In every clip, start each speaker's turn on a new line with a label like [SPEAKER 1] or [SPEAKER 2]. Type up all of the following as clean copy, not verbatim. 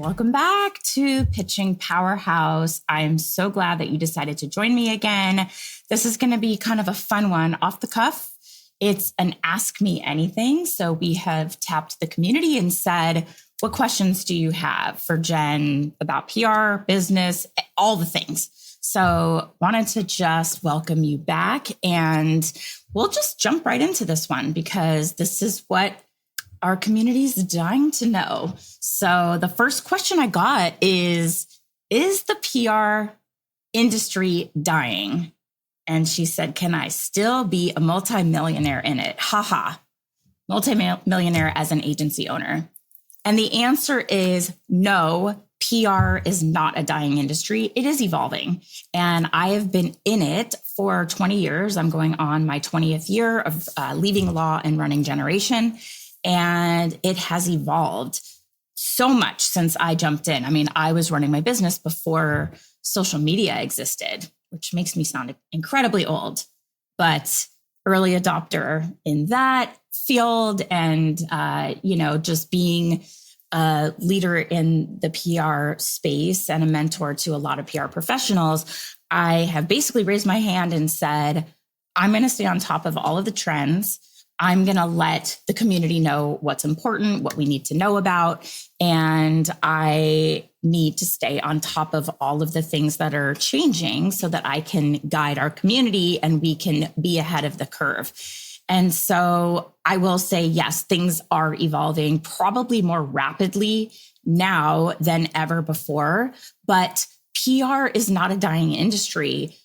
[SPEAKER 1] Welcome back to Pitching Powerhouse. I'm so glad that you decided to join me again. This is going to be kind of a fun one off the cuff. It's an Ask Me Anything. So we have tapped the community and said, what questions do you have for Jen about PR, business, all the things? So wanted to just welcome you back, and we'll just jump right into this one because this is what our community is dying to know. So the first question I got is the PR industry dying? And she said, can I still be a multimillionaire in it? Haha, multimillionaire as an agency owner. And the answer is no, PR is not a dying industry. It is evolving. And I have been in it for 20 years. I'm going on my 20th year of leaving law and running Generation. And it has evolved so much since I jumped in. I mean, I was running my business before social media existed, which makes me sound incredibly old, but early adopter in that field and, just being a leader in the PR space and a mentor to a lot of PR professionals, I have basically raised my hand and said, I'm going to stay on top of all of the trends. I'm going to let the community know what's important, what we need to know about. And I need to stay on top of all of the things that are changing so that I can guide our community and we can be ahead of the curve. And so I will say, yes, things are evolving probably more rapidly now than ever before, but PR is not a dying industry.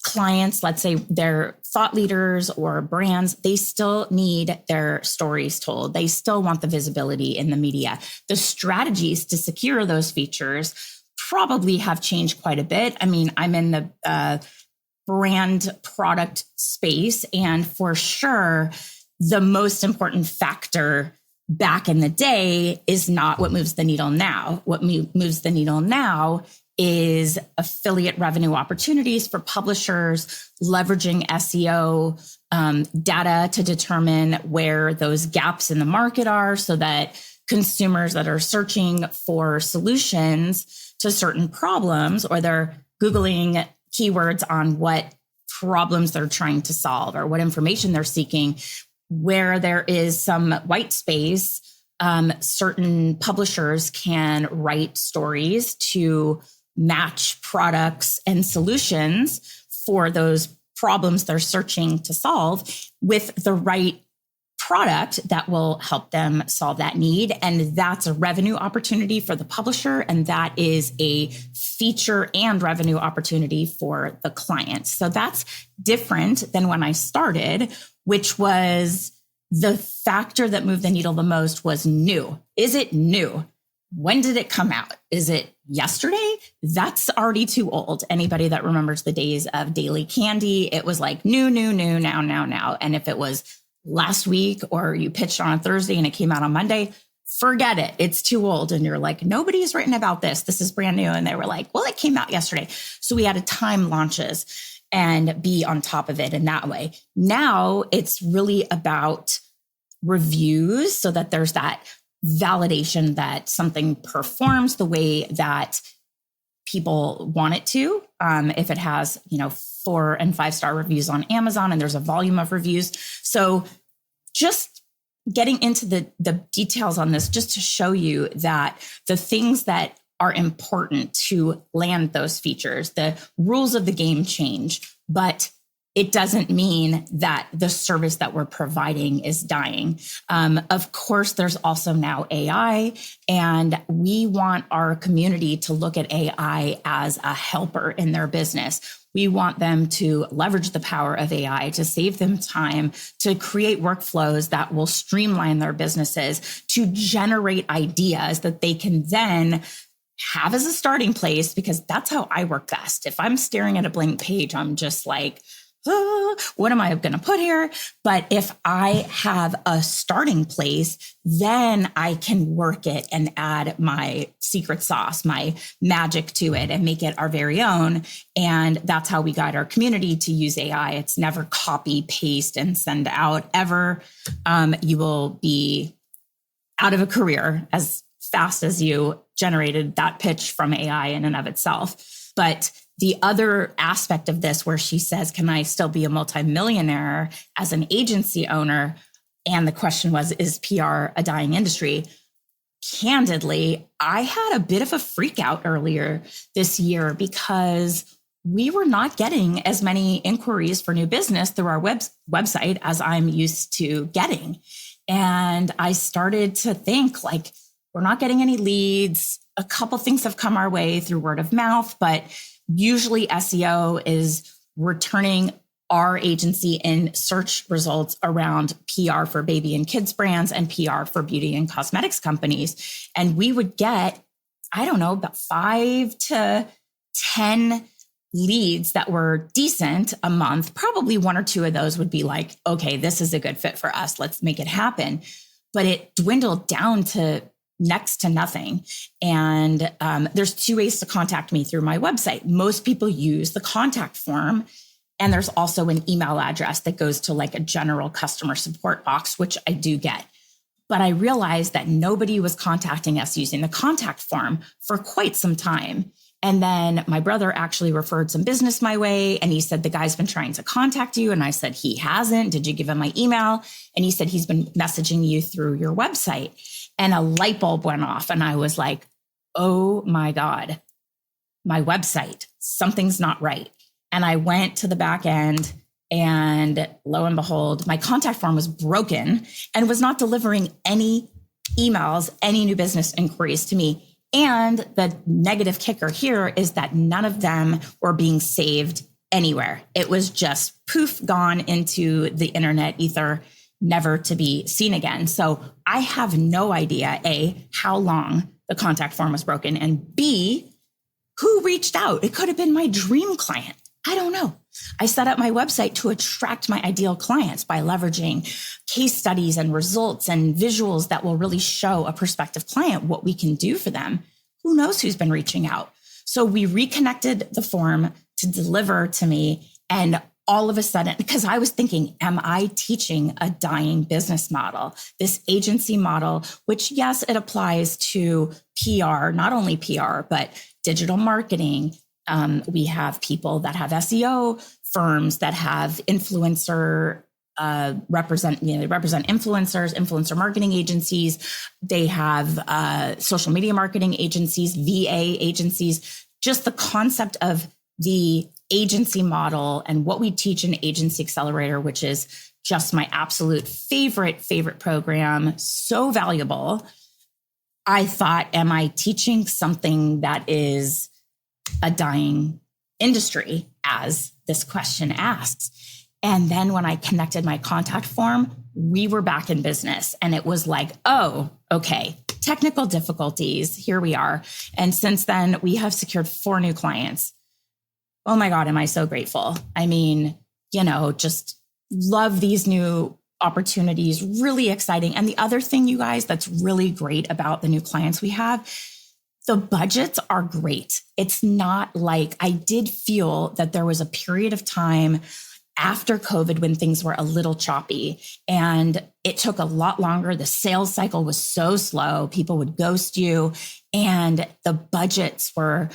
[SPEAKER 1] Clients, let's say they're thought leaders or brands, they still need their stories told. They still want the visibility in the media. The strategies to secure those features probably have changed quite a bit. I mean, I'm in the brand product space, and for sure, the most important factor back in the day is not what moves the needle now. What moves the needle now is affiliate revenue opportunities for publishers, leveraging SEO data to determine where those gaps in the market are so that consumers that are searching for solutions to certain problems, or they're Googling keywords on what problems they're trying to solve or what information they're seeking, where there is some white space, certain publishers can write stories to match products and solutions for those problems they're searching to solve with the right product that will help them solve that need. And that's a revenue opportunity for the publisher. And that is a feature and revenue opportunity for the client. So that's different than when I started, which was the factor that moved the needle the most was new. Is it new? When did it come out? Is it yesterday? That's already too old. Anybody that remembers the days of Daily Candy, it was like new, now. And if it was last week or you pitched on a Thursday and it came out on Monday, forget it. It's too old. And you're like, nobody's written about this. This is brand new. And they were like, well, it came out yesterday. So we had to time launches and be on top of it in that way. Now it's really about reviews so that there's that validation that something performs the way that people want it to. If it has, 4 and 5 star reviews on Amazon and there's a volume of reviews. So just getting into the details on this, just to show you that the things that are important to land those features, the rules of the game change, but it doesn't mean that the service that we're providing is dying. Of course, there's also now AI, and we want our community to look at AI as a helper in their business. We want them to leverage the power of AI to save them time, to create workflows that will streamline their businesses, to generate ideas that they can then have as a starting place, because that's how I work best. If I'm staring at a blank page, I'm just like, what am I going to put here? But if I have a starting place, then I can work it and add my secret sauce, my magic to it, and make it our very own. And that's how we guide our community to use AI. It's never copy, paste, and send out ever. You will be out of a career as fast as you generated that pitch from AI in and of itself. But the other aspect of this where she says, can I still be a multimillionaire as an agency owner? And the question was, is PR a dying industry? Candidly, I had a bit of a freak out earlier this year because we were not getting as many inquiries for new business through our website as I'm used to getting. And I started to think like, we're not getting any leads. A couple things have come our way through word of mouth, but usually SEO is returning our agency in search results around PR for baby and kids brands and PR for beauty and cosmetics companies. And we would get, I don't know, about 5 to 10 leads that were decent a month. Probably 1 or 2 of those would be like, okay, this is a good fit for us. Let's make it happen. But it dwindled down to next to nothing. And there's 2 ways to contact me through my website. Most people use the contact form. And there's also an email address that goes to like a general customer support box, which I do get. But I realized that nobody was contacting us using the contact form for quite some time. And then my brother actually referred some business my way. And he said, the guy's been trying to contact you. And I said, he hasn't. Did you give him my email? And he said, he's been messaging you through your website. And a light bulb went off. And I was like, oh my God, my website, something's not right. And I went to the back end and lo and behold, my contact form was broken and was not delivering any emails, any new business inquiries to me. And the negative kicker here is that none of them were being saved anywhere. It was just poof, gone into the internet ether, never to be seen again. So I have no idea, A, how long the contact form was broken, and B, who reached out. It could have been my dream client. I don't know. I set up my website to attract my ideal clients by leveraging case studies and results and visuals that will really show a prospective client what we can do for them. Who knows who's been reaching out? So we reconnected the form to deliver to me. And all of a sudden, because I was thinking, am I teaching a dying business model? This agency model, which yes, it applies to PR, not only PR, but digital marketing. We have people that have SEO firms that have influencer represent influencers, influencer marketing agencies. They have social media marketing agencies, VA agencies. Just the concept of the agency model and what we teach in Agency Accelerator, which is just my absolute favorite program, so valuable. I thought, am I teaching something that is a dying industry, as this question asks? And then when I connected my contact form, we were back in business. And it was like, oh, okay, technical difficulties, here we are. And since then, we have secured 4 new clients. Oh my God, am I so grateful. I mean, just love these new opportunities, really exciting. And the other thing, you guys, that's really great about the new clients we have, the budgets are great. It's not like, I did feel that there was a period of time after COVID when things were a little choppy and it took a lot longer. The sales cycle was so slow. People would ghost you and the budgets were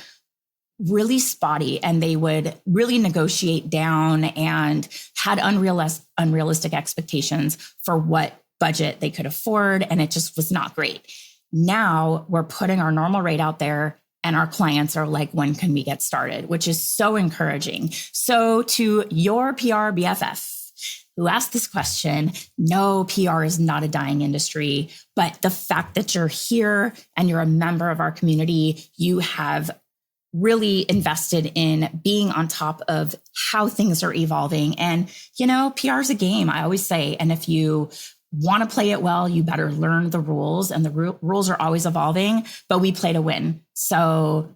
[SPEAKER 1] really spotty and they would really negotiate down and had unrealistic expectations for what budget they could afford. And it just was not great. Now we're putting our normal rate out there and our clients are like, when can we get started? Which is so encouraging. So to your PR BFF who asked this question, no, PR is not a dying industry, but the fact that you're here and you're a member of our community, you have really invested in being on top of how things are evolving. And, PR is a game, I always say. And if you want to play it well, you better learn the rules, and the rules are always evolving, but we play to win. So,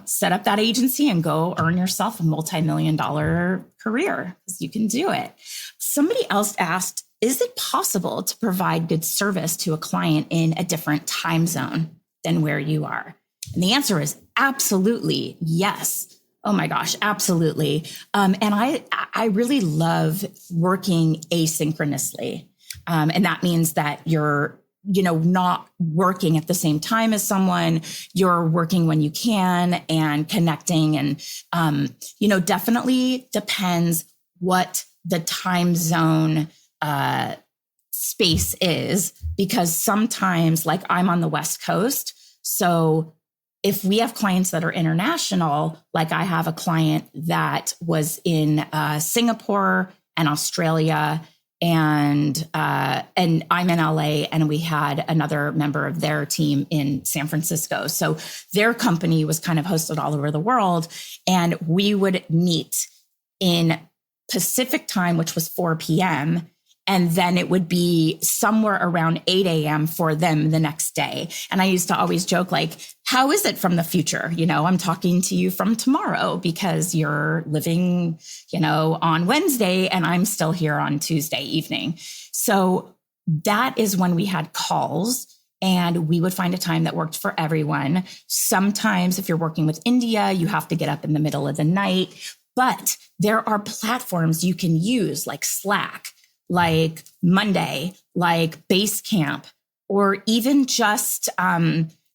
[SPEAKER 1] set up that agency and go earn yourself a multi-million-dollar career, because you can do it. Somebody else asked, is it possible to provide good service to a client in a different time zone than where you are? And the answer is absolutely yes. Oh my gosh, absolutely. And I really love working asynchronously. And that means that you're not working at the same time as someone. You're working when you can and connecting. And, definitely depends what the time zone space is, because sometimes, like, I'm on the West Coast. So if we have clients that are international, like I have a client that was in Singapore and Australia, and I'm in LA, and we had another member of their team in San Francisco. So their company was kind of hosted all over the world, and we would meet in Pacific time, which was 4 p.m. And then it would be somewhere around 8 a.m. for them the next day. And I used to always joke, like, how is it from the future? I'm talking to you from tomorrow because you're living, on Wednesday, and I'm still here on Tuesday evening. So that is when we had calls, and we would find a time that worked for everyone. Sometimes if you're working with India, you have to get up in the middle of the night, but there are platforms you can use, like Slack, like Monday, like Basecamp, or even just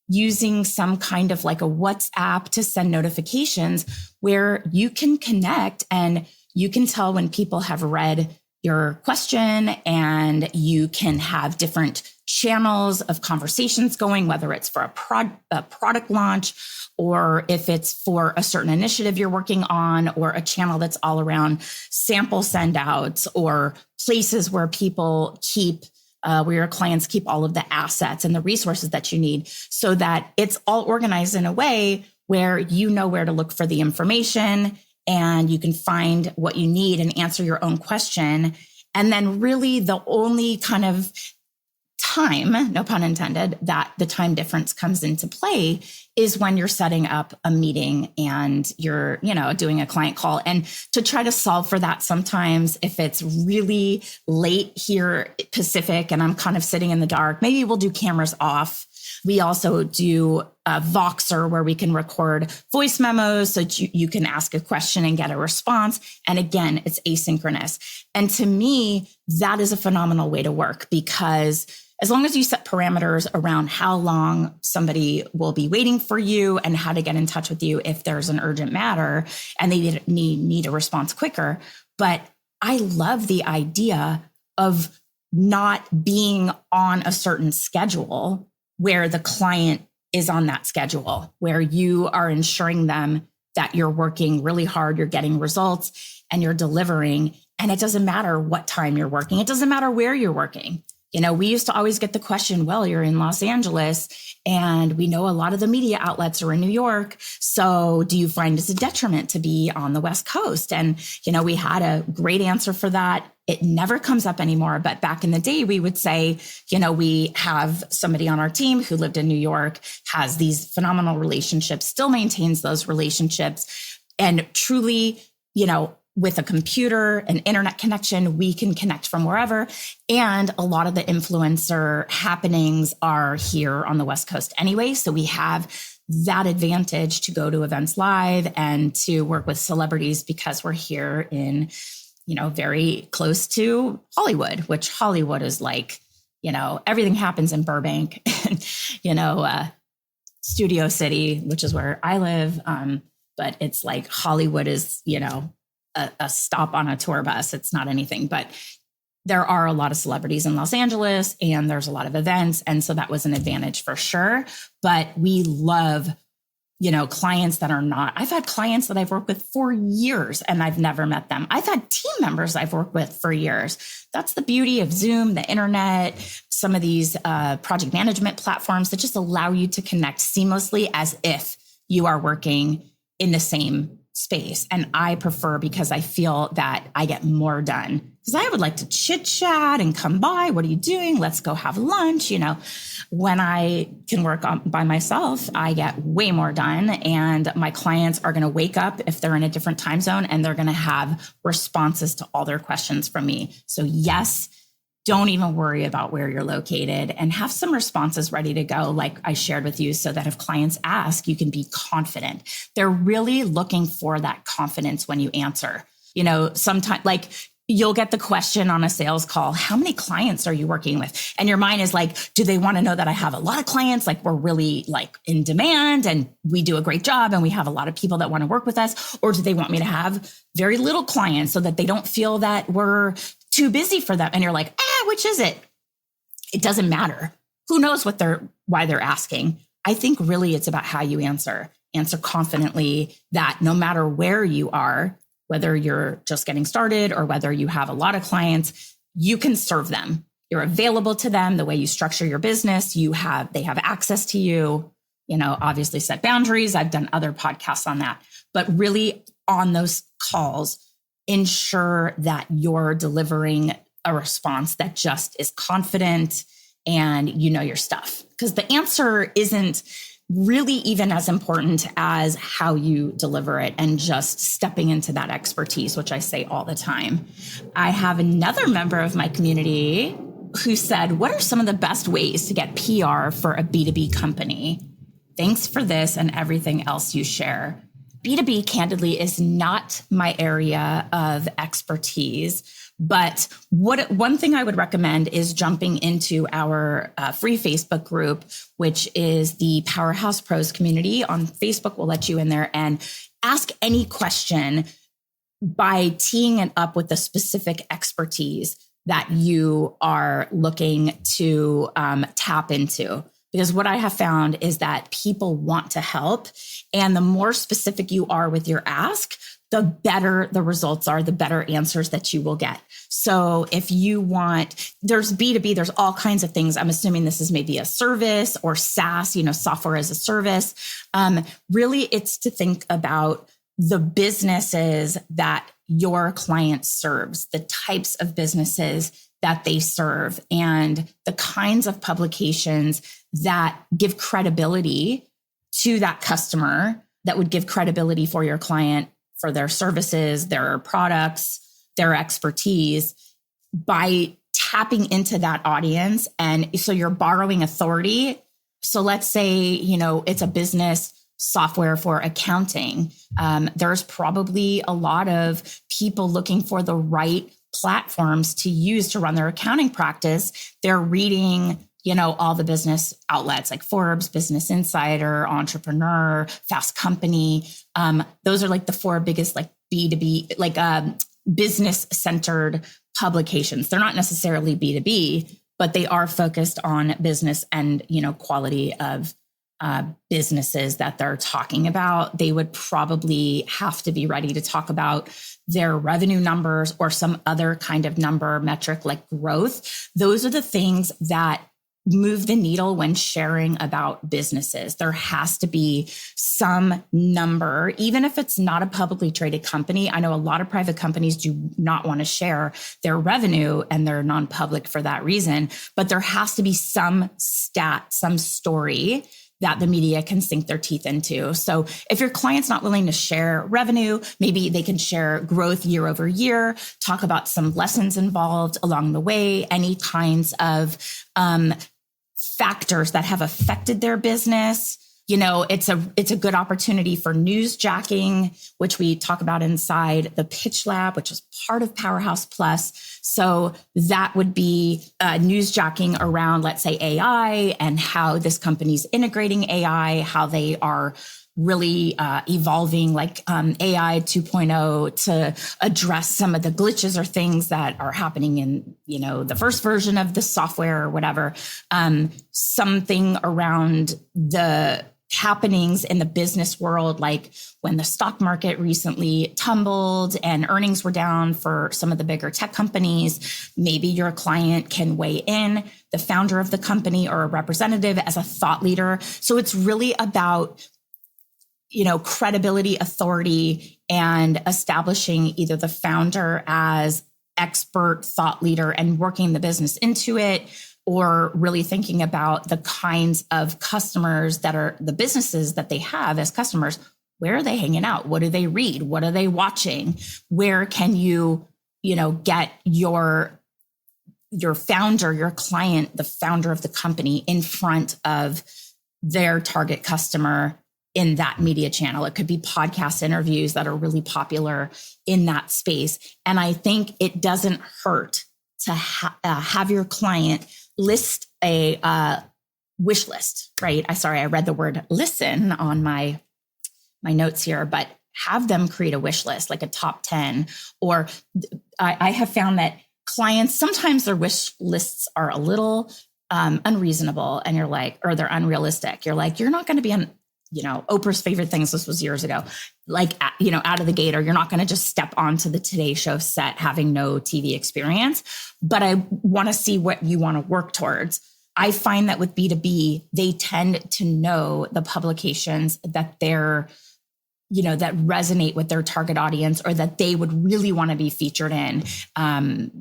[SPEAKER 1] using some kind of like a WhatsApp to send notifications, where you can connect and you can tell when people have read your question, and you can have different channels of conversations going, whether it's for a product launch, or if it's for a certain initiative you're working on, or a channel that's all around sample send outs, or places where people keep, where your clients keep all of the assets and the resources that you need, so that it's all organized in a way where you know where to look for the information, and you can find what you need and answer your own question. And then really the only kind of time, no pun intended, that the time difference comes into play is when you're setting up a meeting and you're, doing a client call. And to try to solve for that, sometimes if it's really late here Pacific and I'm kind of sitting in the dark, maybe we'll do cameras off. We also do a Voxer, where we can record voice memos so that you can ask a question and get a response. And again, it's asynchronous. And to me, that is a phenomenal way to work, because as long as you set parameters around how long somebody will be waiting for you and how to get in touch with you if there's an urgent matter and they need a response quicker. But I love the idea of not being on a certain schedule where the client is on that schedule, where you are ensuring them that you're working really hard, you're getting results, and you're delivering. And it doesn't matter what time you're working. It doesn't matter where you're working. We used to always get the question, well, you're in Los Angeles, and we know a lot of the media outlets are in New York. So do you find it's a detriment to be on the West Coast? And, we had a great answer for that. It never comes up anymore. But back in the day, we would say, we have somebody on our team who lived in New York, has these phenomenal relationships, still maintains those relationships, and truly, with a computer and internet connection, we can connect from wherever. And a lot of the influencer happenings are here on the West Coast anyway. So we have that advantage to go to events live and to work with celebrities, because we're here in, very close to Hollywood, which Hollywood is like, everything happens in Burbank, Studio City, which is where I live. But it's like Hollywood is, a stop on a tour bus. It's not anything, but there are a lot of celebrities in Los Angeles, and there's a lot of events. And so that was an advantage for sure. But we love, clients that are not. I've had clients that I've worked with for years and I've never met them. I've had team members I've worked with for years. That's the beauty of Zoom, the internet, some of these project management platforms that just allow you to connect seamlessly as if you are working in the same space. And I prefer, because I feel that I get more done, because I would like to chit chat and come by. What are you doing? Let's go have lunch. When I can work by myself, I get way more done, and my clients are going to wake up if they're in a different time zone, and they're going to have responses to all their questions from me. So yes, don't even worry about where you're located, and have some responses ready to go, like I shared with you, so that if clients ask, you can be confident. They're really looking for that confidence when you answer. Sometimes, like, you'll get the question on a sales call, how many clients are you working with? And your mind is like, do they want to know that I have a lot of clients? Like we're really like in demand and we do a great job and we have a lot of people that want to work with us? Or do they want me to have very little clients so that they don't feel that we're too busy for them? And you're like, which is it? It doesn't matter. Who knows why they're asking? I think really it's about how you answer confidently that no matter where you are, whether you're just getting started or whether you have a lot of clients, you can serve them. You're available to them the way you structure your business. They have access to you, obviously set boundaries. I've done other podcasts on that, but really on those calls, ensure that you're delivering a response that just is confident and your stuff. Because the answer isn't really even as important as how you deliver it and just stepping into that expertise, which I say all the time. I have another member of my community who said, what are some of the best ways to get PR for a B2B company? Thanks for this and everything else you share. B2B, candidly, is not my area of expertise. But one thing I would recommend is jumping into our free Facebook group, which is the Powerhouse Pros community on Facebook. We'll let you in there and ask any question by teeing it up with the specific expertise that you are looking to tap into. Because what I have found is that people want to help. And the more specific you are with your ask, the better the results are, the better answers that you will get. So if you want, there's B2B, there's all kinds of things. I'm assuming this is maybe a service or SaaS, software as a service. Really, it's to think about the businesses that your client serves, the types of businesses that they serve, and the kinds of publications that give credibility to that customer, that would give credibility for your client, for their services, their products, their expertise, by tapping into that audience. And so you're borrowing authority. So let's say, it's a business software for accounting. There's probably a lot of people looking for the right platforms to use to run their accounting practice. They're reading, all the business outlets like Forbes, Business Insider, Entrepreneur, Fast Company. Those are like the four biggest like B2B, like business centered publications. They're not necessarily B2B, but they are focused on business and, quality of businesses that they're talking about. They would probably have to be ready to talk about their revenue numbers or some other kind of number metric like growth. Those are the things that move the needle when sharing about businesses. There has to be some number, even if it's not a publicly traded company. I know a lot of private companies do not want to share their revenue and they're non-public for that reason, but there has to be some stat, some story that the media can sink their teeth into. So if your client's not willing to share revenue, maybe they can share growth year over year, talk about some lessons involved along the way, any kinds of factors that have affected their business. It's a good opportunity for newsjacking, which we talk about inside the Pitch Lab, which is part of Powerhouse Plus. So that would be newsjacking around, let's say, AI and how this company's integrating AI, how they are really evolving like AI 2.0 to address some of the glitches or things that are happening in, the first version of the software or whatever. Something around the happenings in the business world, like when the stock market recently tumbled and earnings were down for some of the bigger tech companies. Maybe your client can weigh in, the founder of the company or a representative as a thought leader. So it's really about credibility, authority, and establishing either the founder as expert thought leader and working the business into it, or really thinking about the kinds of customers that are the businesses that they have as customers. Where are they hanging out? What do they read? What are they watching? Where can you, get your founder, your client, the founder of the company in front of their target customer in that media channel. It could be podcast interviews that are really popular in that space. And I think it doesn't hurt to have your client list a wish list, right? I read the word listen on my notes here, but have them create a wish list, like a top 10. Or I have found that clients, sometimes their wish lists are a little unreasonable, and you're like, or they're unrealistic. You're like, you're not going to be on, Oprah's favorite things. This was years ago, like, out of the gate, or you're not going to just step onto the Today Show set having no TV experience. But I want to see what you want to work towards. I find that with B2B, they tend to know the publications that they're, that resonate with their target audience, or that they would really want to be featured in,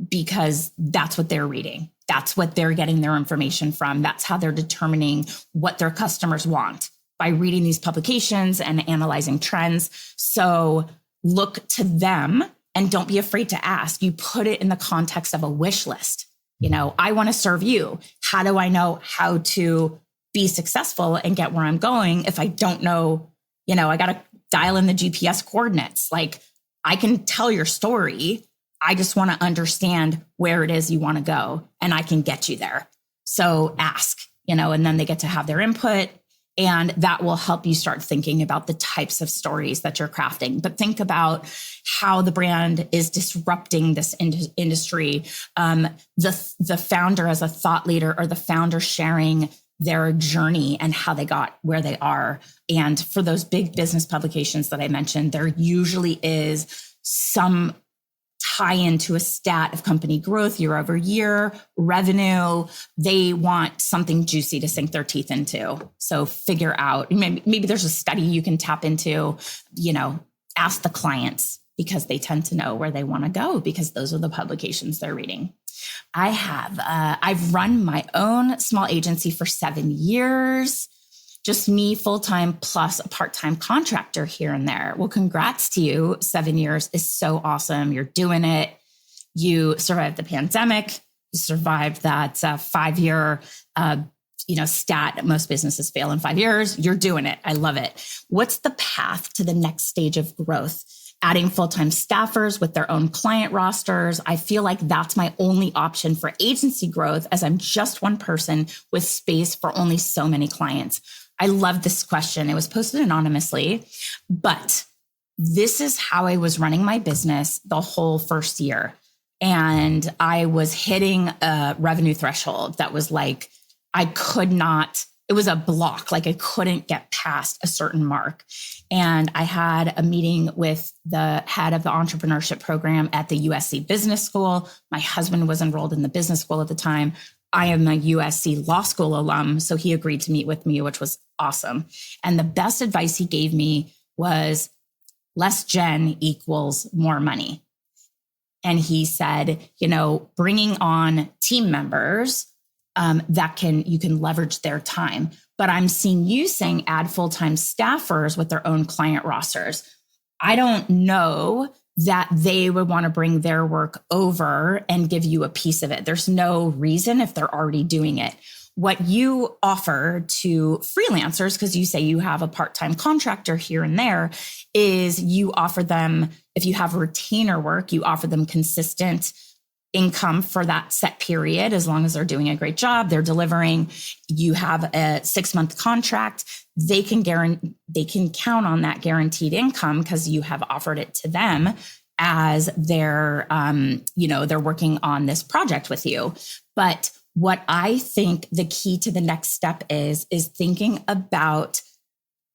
[SPEAKER 1] because that's what they're reading. That's what they're getting their information from. That's how they're determining what their customers want, by reading these publications and analyzing trends. So look to them and don't be afraid to ask. You put it in the context of a wish list. I want to serve you. How do I know how to be successful and get where I'm going if I don't know, I got to dial in the GPS coordinates. Like, I can tell your story. I just want to understand where it is you want to go, and I can get you there. So ask, and then they get to have their input. And that will help you start thinking about the types of stories that you're crafting. But think about how the brand is disrupting this industry. The founder as a thought leader, or the founder sharing their journey and how they got where they are. And for those big business publications that I mentioned, there usually is some tie into a stat of company growth year over year, revenue. They want something juicy to sink their teeth into. So figure out, maybe there's a study you can tap into, ask the clients, because they tend to know where they want to go, because those are the publications they're reading. I've run my own small agency for 7 years. Just me full-time plus a part-time contractor here and there. Well, congrats to you. 7 years is so awesome. You're doing it. You survived the pandemic. You survived that 5-year, stat. Most businesses fail in 5 years. You're doing it. I love it. What's the path to the next stage of growth? Adding full-time staffers with their own client rosters. I feel like that's my only option for agency growth, as I'm just one person with space for only so many clients. I love this question. It was posted anonymously, but this is how I was running my business the whole first year. And I was hitting a revenue threshold that was like, it was a block. Like, I couldn't get past a certain mark. And I had a meeting with the head of the entrepreneurship program at the USC Business School. My husband was enrolled in the business school at the time. I am a USC law school alum, so he agreed to meet with me, which was awesome. And the best advice he gave me was less Jen equals more money. And he said, bringing on team members you can leverage their time. But I'm seeing you saying add full-time staffers with their own client rosters. I don't know that they would want to bring their work over and give you a piece of it. There's no reason if they're already doing it. What you offer to freelancers, because you say you have a part-time contractor here and there, is you offer them, if you have retainer work, you offer them consistent income for that set period, as long as they're doing a great job, they're delivering. You have a 6-month contract. They can count on that guaranteed income because you have offered it to them as they're working on this project with you. But what I think the key to the next step is thinking about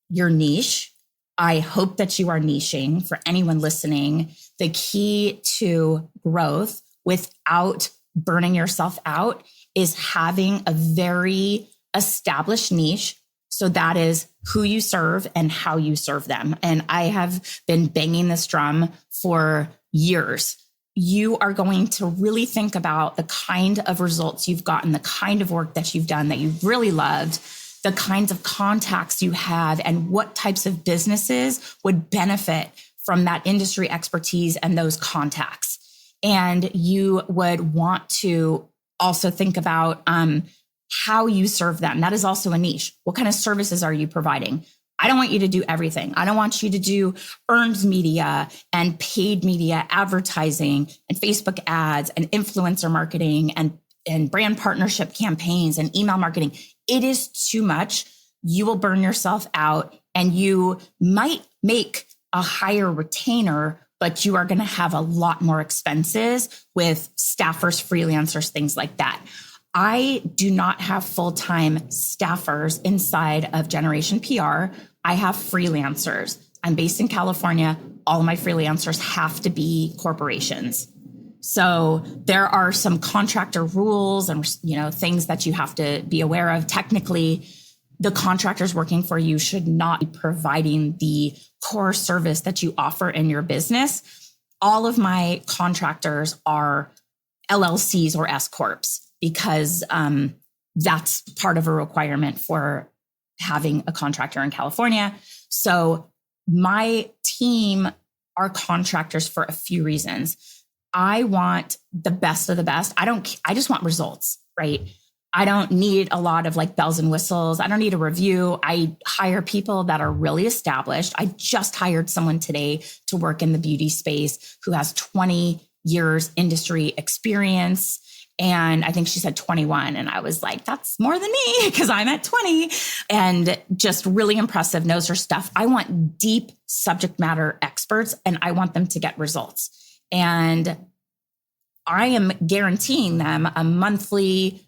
[SPEAKER 1] your niche. I hope that you are niching. For anyone listening, the key to growth without burning yourself out is having a very established niche. So that is who you serve and how you serve them. And I have been banging this drum for years. You are going to really think about the kind of results you've gotten, the kind of work that you've done that you've really loved, the kinds of contacts you have, and what types of businesses would benefit from that industry expertise and those contacts. And you would want to also think about how you serve them. That is also a niche. What kind of services are you providing? I don't want you to do everything. I don't want you to do earned media and paid media advertising and Facebook ads and influencer marketing and brand partnership campaigns and email marketing. It is too much. You will burn yourself out and you might make a higher retainer, but you are going to have a lot more expenses with staffers, freelancers, things like that. I do not have full-time staffers inside of Generation PR. I have freelancers. I'm based in California. All of my freelancers have to be corporations. So there are some contractor rules and, things that you have to be aware of. Technically, the contractors working for you should not be providing the core service that you offer in your business. All of my contractors are LLCs or S Corps because that's part of a requirement for having a contractor in California. So my team are contractors for a few reasons. I want the best of the best. I just want results, right? I don't need a lot of like bells and whistles. I don't need a review. I hire people that are really established. I just hired someone today to work in the beauty space who has 20 years industry experience. And I think she said 21. And I was like, that's more than me because I'm at 20 and just really impressive, knows her stuff. I want deep subject matter experts and I want them to get results. And I am guaranteeing them a monthly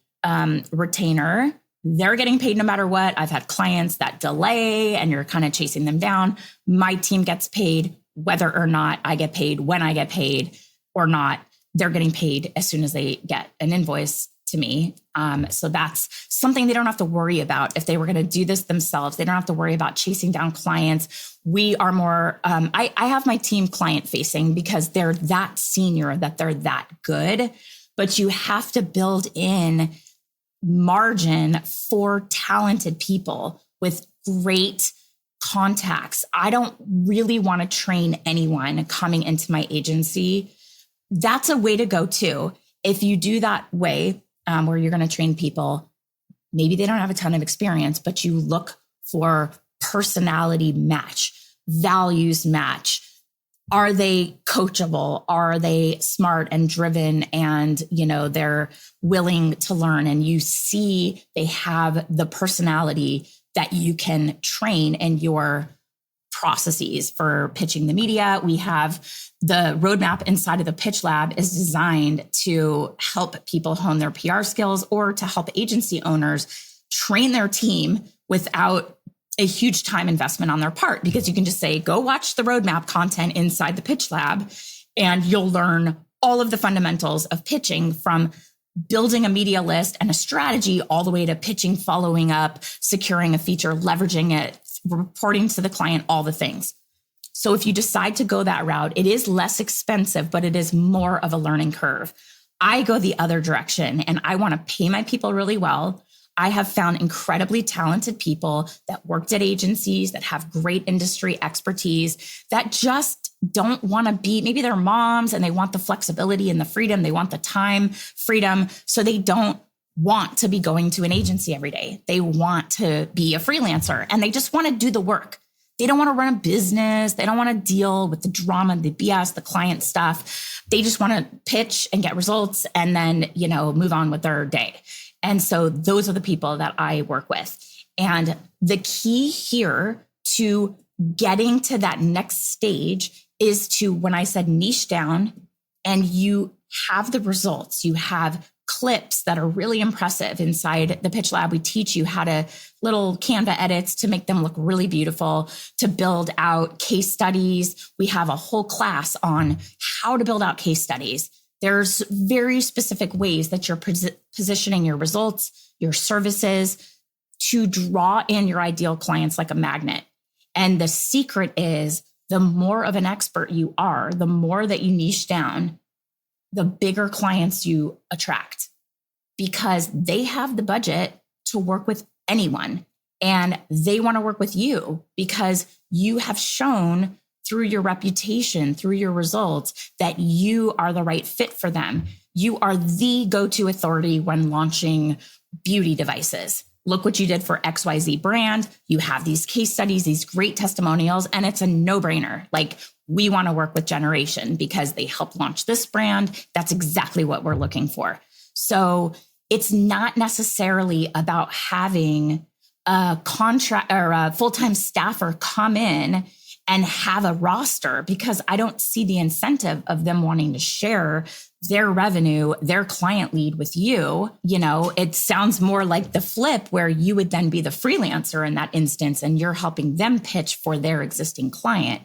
[SPEAKER 1] retainer. They're getting paid no matter what. I've had clients that delay and you're kind of chasing them down. My team gets paid whether or not I get paid, when I get paid or not. They're getting paid as soon as they get an invoice to me. So that's something they don't have to worry about. If they were going to do this themselves, they don't have to worry about chasing down clients. We are more, I have my team client facing because they're that senior, that they're that good, but you have to build in margin for talented people with great contacts. I don't really want to train anyone coming into my agency. That's a way to go too. If you do that way, where you're going to train people, maybe they don't have a ton of experience, but you look for personality match, values match. Are they coachable? Are they smart and driven and, they're willing to learn and you see they have the personality that you can train in your processes for pitching the media. We have the roadmap inside of the Pitch Lab is designed to help people hone their PR skills or to help agency owners train their team without a huge time investment on their part, because you can just say, go watch the roadmap content inside the Pitch Lab and you'll learn all of the fundamentals of pitching, from building a media list and a strategy all the way to pitching, following up, securing a feature, leveraging it, reporting to the client, all the things. So if you decide to go that route, it is less expensive, but it is more of a learning curve. I go the other direction and I want to pay my people really well. I have found incredibly talented people that worked at agencies that have great industry expertise that just don't want to be, maybe they're moms and they want the flexibility and the freedom. They want the time freedom. So they don't want to be going to an agency every day. They want to be a freelancer and they just want to do the work. They don't want to run a business. They don't want to deal with the drama, the BS, the client stuff. They just want to pitch and get results and then, move on with their day. And so those are the people that I work with. And the key here to getting to that next stage is to, when I said niche down and you have the results, you have clips that are really impressive inside the Pitch Lab. We teach you how to little Canva edits to make them look really beautiful, to build out case studies. We have a whole class on how to build out case studies. There's very specific ways that you're positioning your results, your services to draw in your ideal clients like a magnet. And the secret is the more of an expert you are, the more that you niche down, the bigger clients you attract, because they have the budget to work with anyone and they want to work with you because you have shown through your reputation, through your results, that you are the right fit for them. You are the go-to authority when launching beauty devices. look what you did for XYZ brand. You have these case studies, these great testimonials, and it's a no-brainer. Like, we want to work with Generation because they helped launch this brand. That's exactly what we're looking for. So it's not necessarily about having a contract or a full-time staffer come in and have a roster, because I don't see the incentive of them wanting to share their revenue, their client lead with you. You know, it sounds more like the flip, where you would then be the freelancer in that instance and you're helping them pitch for their existing client.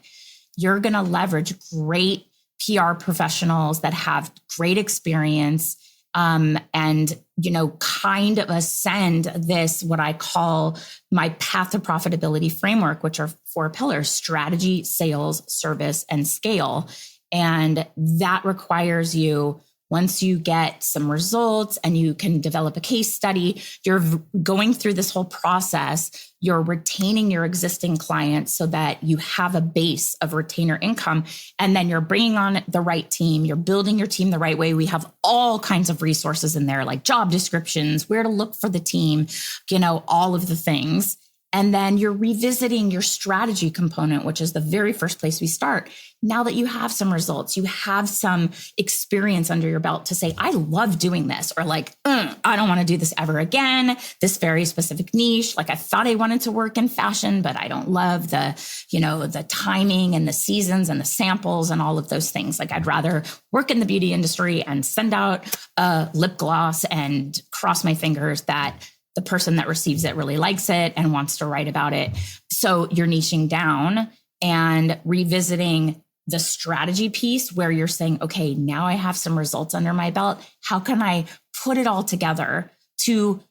[SPEAKER 1] You're going to leverage great PR professionals that have great experience, and, you know, kind of ascend this, what I call my path to profitability framework, which are 4 pillars: strategy, sales, service, and scale. And that requires you, once you get some results and you can develop a case study, you're going through this whole process, you're retaining your existing clients so that you have a base of retainer income. And then you're bringing on the right team. You're building your team the right way. We have all kinds of resources in there, like job descriptions, where to look for the team, you know, all of the things. And then you're revisiting your strategy component, which is the very first place we start. Now that you have some results, you have some experience under your belt to say, I love doing this, or like, I don't want to do this ever again. This very specific niche. Like, I thought I wanted to work in fashion, but I don't love the, you know, the timing and the seasons and the samples and all of those things. Like, I'd rather work in the beauty industry and send out a lip gloss and cross my fingers that the person that receives it really likes it and wants to write about it. So you're niching down and revisiting the strategy piece, where you're saying, okay, now I have some results under my belt. How can I put it all together to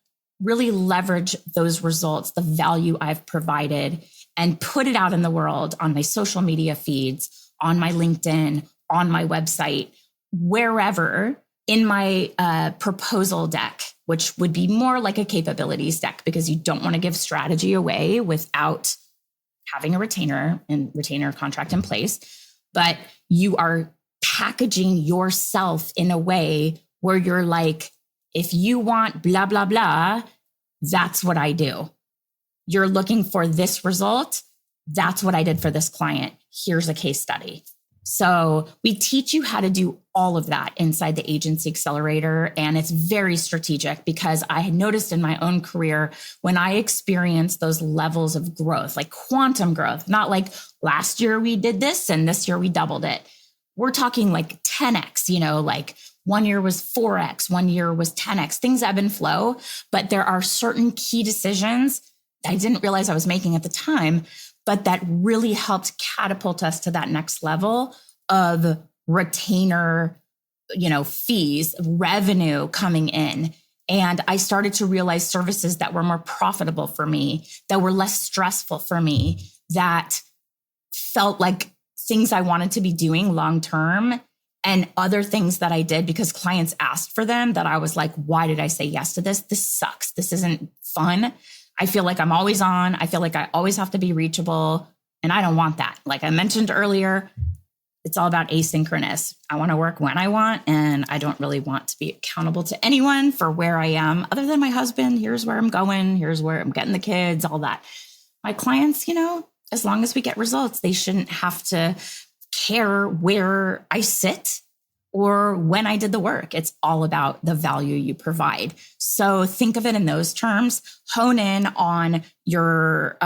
[SPEAKER 1] really leverage those results, the value I've provided, and put it out in the world on my social media feeds, on my LinkedIn, on my website, wherever, in my proposal deck, which would be more like a capabilities deck, because you don't want to give strategy away without having a retainer contract in place. But you are packaging yourself in a way where you're like, if you want blah, blah, blah, that's what I do. You're looking for this result. That's what I did for this client. Here's a case study. So we teach you how to do all of that inside the Agency Accelerator. And it's very strategic, because I had noticed in my own career, when I experienced those levels of growth, like quantum growth, not like last year we did this and this year we doubled it. We're talking like 10x, you know, like one year was 4x, one year was 10x, things ebb and flow. But there are certain key decisions I didn't realize I was making at the time, but that really helped catapult us to that next level of retainer, you know, fees, revenue coming in. And I started to realize services that were more profitable for me, that were less stressful for me, that felt like things I wanted to be doing long-term, and other things that I did because clients asked for them, that I was like, why did I say yes to this? This sucks. This isn't fun. I feel like I'm always on. I feel like I always have to be reachable. And I don't want that. Like I mentioned earlier, it's all about asynchronous. I want to work when I want, and I don't really want to be accountable to anyone for where I am, other than my husband. Here's where I'm going. Here's where I'm getting the kids, all that. My clients, you know, as long as we get results, they shouldn't have to care where I sit or when I did the work. It's all about the value you provide. So think of it in those terms. Hone in on your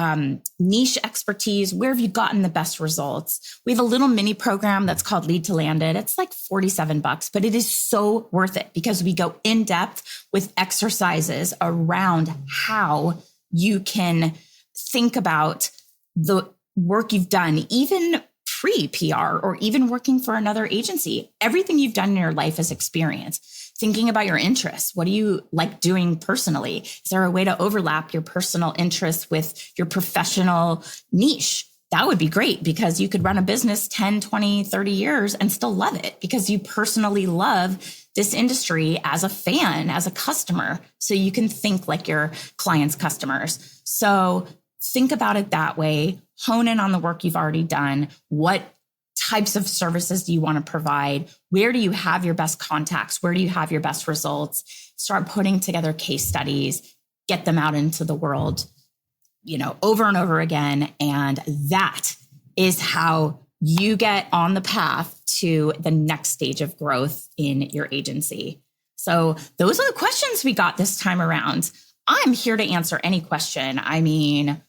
[SPEAKER 1] niche expertise. Where have you gotten the best results? We have a little mini program that's called Lead to Landed. It's like $47, but it is so worth it, because we go in depth with exercises around how you can think about the work you've done, even pre-PR or even working for another agency. Everything you've done in your life is experience. Thinking about your interests. What do you like doing personally? Is there a way to overlap your personal interests with your professional niche? That would be great, because you could run a business 10, 20, 30 years and still love it, because you personally love this industry as a fan, as a customer. So you can think like your clients' customers. So think about it that way. Hone in on the work you've already done. What types of services do you want to provide? Where do you have your best contacts? Where do you have your best results? Start putting together case studies, get them out into the world, over and over again. And that is how you get on the path to the next stage of growth in your agency. So those are the questions we got this time around. I'm here to answer any question. I mean,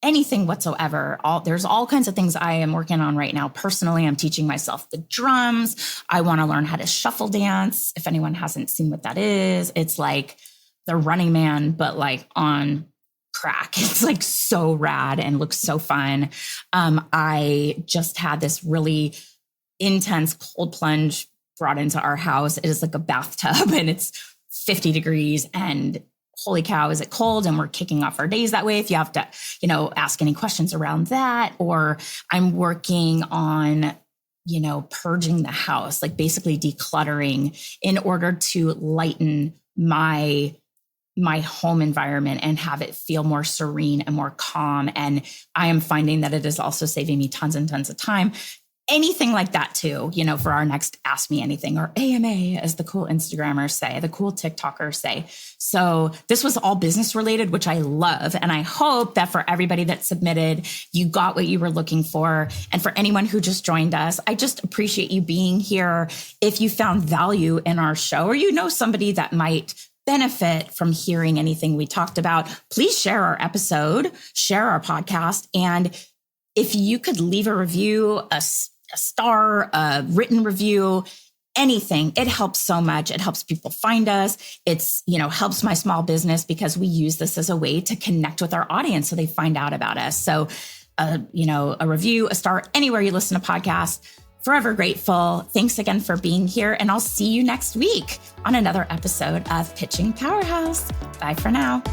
[SPEAKER 1] anything whatsoever. There's all kinds of things I am working on right now. Personally, I'm teaching myself the drums. I want to learn how to shuffle dance. If anyone hasn't seen what that is, it's like the Running Man, but like on crack. It's like so rad and looks so fun. I just had this really intense cold plunge brought into our house. It is like a bathtub and it's 50 degrees and holy cow, is it cold? And we're kicking off our days that way. If you have to, ask any questions around that, or I'm working on, purging the house, like basically decluttering in order to lighten my home environment and have it feel more serene and more calm. And I am finding that it is also saving me tons and tons of time. Anything like that too, for our next Ask Me Anything, or AMA, as the cool Instagrammers say, the cool TikTokers say. So this was all business related, which I love. And I hope that for everybody that submitted, you got what you were looking for. And for anyone who just joined us, I just appreciate you being here. If you found value in our show, or somebody that might benefit from hearing anything we talked about, please share our episode, share our podcast. And if you could leave a review, a star, a written review, anything, it helps so much. It helps people find us. It's, helps my small business because we use this as a way to connect with our audience so they find out about us. So, a review, a star, anywhere you listen to podcasts, forever grateful. Thanks again for being here. And I'll see you next week on another episode of Pitching Powerhouse. Bye for now.